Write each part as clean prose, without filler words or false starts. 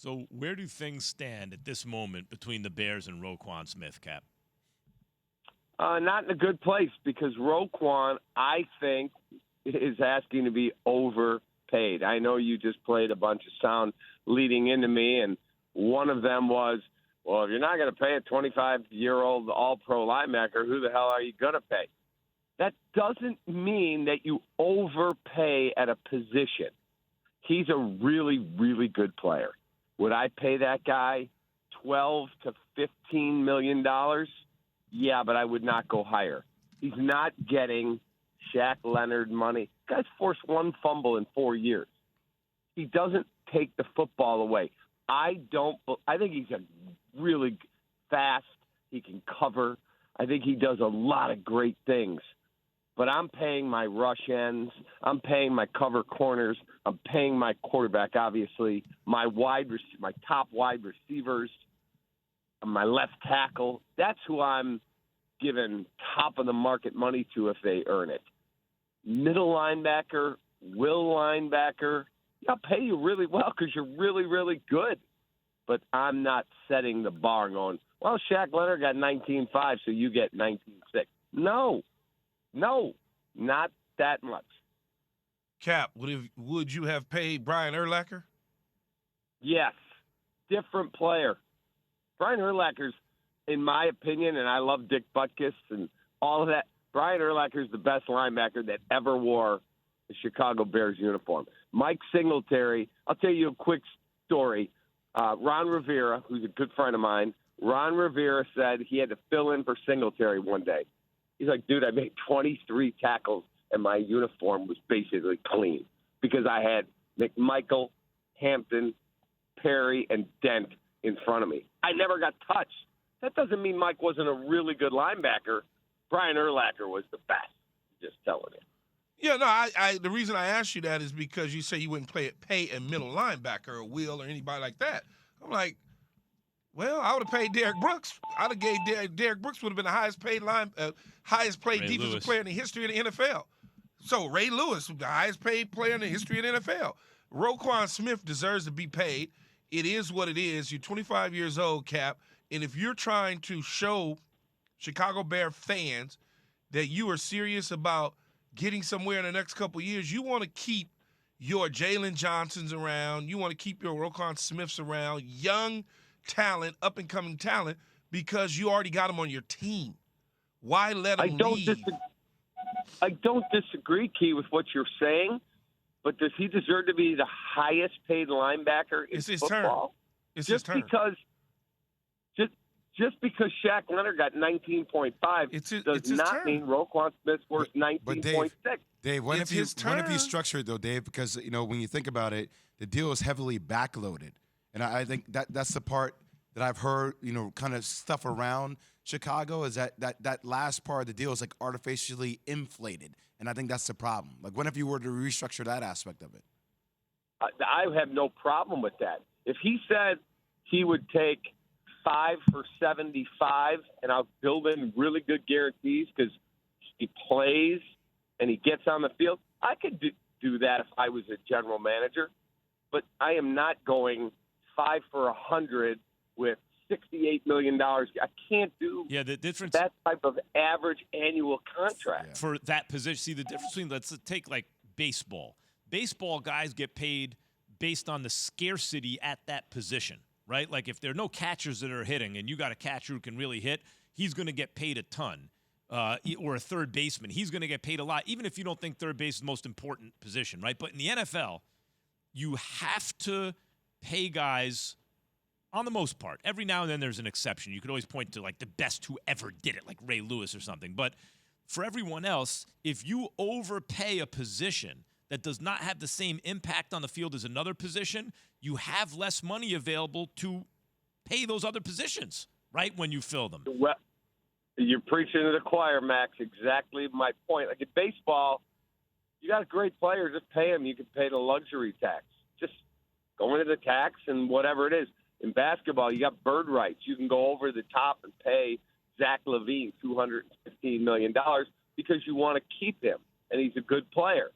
So where do things stand at this moment between the Bears and Roquan Smith, Cap? Not in a good place because Roquan, I think, is asking to be overpaid. I know you just played a bunch of sound leading into me, and one of them was, well, if you're not going to pay a 25-year-old all-pro linebacker, who the hell are you going to pay? That doesn't mean that you overpay at a position. He's a really, really good player. Would I pay that guy $12 to $15 million? Yeah, but I would not go higher. He's not getting Shaq Leonard money. The guy's forced one fumble in 4 years. He doesn't take the football away. I think he's a really fast. He can cover. I think he does a lot of great things. But I'm paying my rush ends. I'm paying my cover corners. I'm paying my quarterback, obviously, my top wide receivers, my left tackle. That's who I'm giving top-of-the-market money to if they earn it. Middle linebacker, will linebacker, I'll pay you really well because you're really, really good. But I'm not setting the bar and going, well, Shaq Leonard got 19.5, so you get 19.6. No, not that much. Cap, would you have paid Brian Urlacher? Yes, different player. Brian Urlacher's, in my opinion, and I love Dick Butkus and all of that, Brian Urlacher's the best linebacker that ever wore the Chicago Bears uniform. Mike Singletary, I'll tell you a quick story. Ron Rivera, who's a good friend of mine, Ron Rivera said he had to fill in for Singletary one day. He's like, dude, I made 23 tackles, and my uniform was basically clean because I had McMichael, Hampton, Perry, and Dent in front of me. I never got touched. That doesn't mean Mike wasn't a really good linebacker. Brian Urlacher was the best, just telling you. Yeah, no, the reason I asked you that is because you say you wouldn't pay a middle linebacker or Will or anybody like that. I'm like, well, I would have paid Derek Brooks. I'd have gave Derek Brooks would have been the highest paid defensive player in the history of the NFL. So Ray Lewis, the highest paid player in the history of the NFL. Roquan Smith deserves to be paid. It is what it is. You're 25 years old, Cap, and if you're trying to show Chicago Bear fans that you are serious about getting somewhere in the next couple of years, you want to keep your Jalen Johnsons around. You want to keep your Roquan Smiths around, young talent, up-and-coming talent, because you already got them on your team. Why let them leave? I don't disagree, Key, with what you're saying, but does he deserve to be the highest-paid linebacker in football? It's his turn. Just because Shaq Leonard got 19.5 does not mean Roquan Smith's worth 19.6. Dave, when have you structured, though, Dave? Because, when you think about it, the deal is heavily backloaded. And I think that's the part that I've heard, kind of stuff around Chicago is that last part of the deal is like artificially inflated. And I think that's the problem. Like, when if you were to restructure that aspect of it? I have no problem with that. If he said he would take 5 for 75 and I'll build in really good guarantees because he plays and he gets on the field, I could do that if I was a general manager. But I am not going 5 for 100 with $68 million. I can't do the difference, that type of average annual contract. For that position. See, the difference between, let's take like baseball. Baseball guys get paid based on the scarcity at that position, right? Like if there are no catchers that are hitting and you got a catcher who can really hit, he's going to get paid a ton. Or a third baseman, he's going to get paid a lot, even if you don't think third base is the most important position, right? But in the NFL, you have to pay guys on the most part. Every now and then there's an exception. You could always point to like the best who ever did it, like Ray Lewis or something. But for everyone else, if you overpay a position that does not have the same impact on the field as another position, you have less money available to pay those other positions, right, when you fill them. Well, you're preaching to the choir, Max. Exactly my point. Like in baseball, you got a great player, just pay him. You can pay the luxury tax. Just go into the tax and whatever it is. In basketball, you got bird rights. You can go over the top and pay Zach LaVine $215 million because you want to keep him, and he's a good player.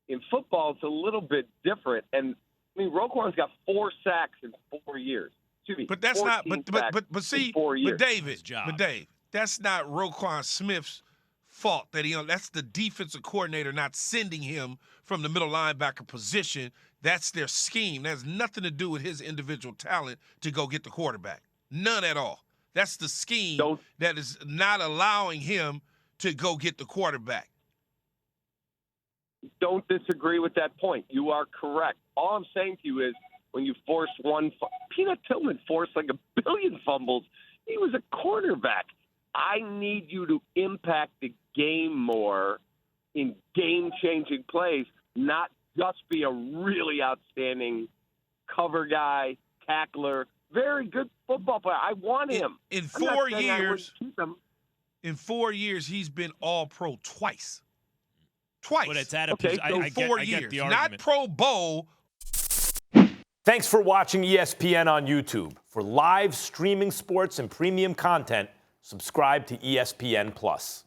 In football, it's a little bit different. And, I mean, Roquan's got 4 sacks in 4 years. Excuse me, But that's not. 14 But sacks see, in 4 years. But Dave, that's not Roquan Smith's fault. That's the defensive coordinator not sending him from the middle linebacker position. That's their scheme. That has nothing to do with his individual talent to go get the quarterback. None at all. That's the scheme that is not allowing him to go get the quarterback. Don't disagree with that point. You are correct. All I'm saying to you is when you force Peanut Tillman forced like a billion fumbles. He was a cornerback. I need you to impact the game more in game-changing plays, not just be a really outstanding cover guy, tackler, very good football player. I want him. In 4 years, he's been All-Pro twice. But it's at a I get the argument. Not Pro Bowl. Thanks for watching ESPN on YouTube. For live streaming sports and premium content, subscribe to ESPN+.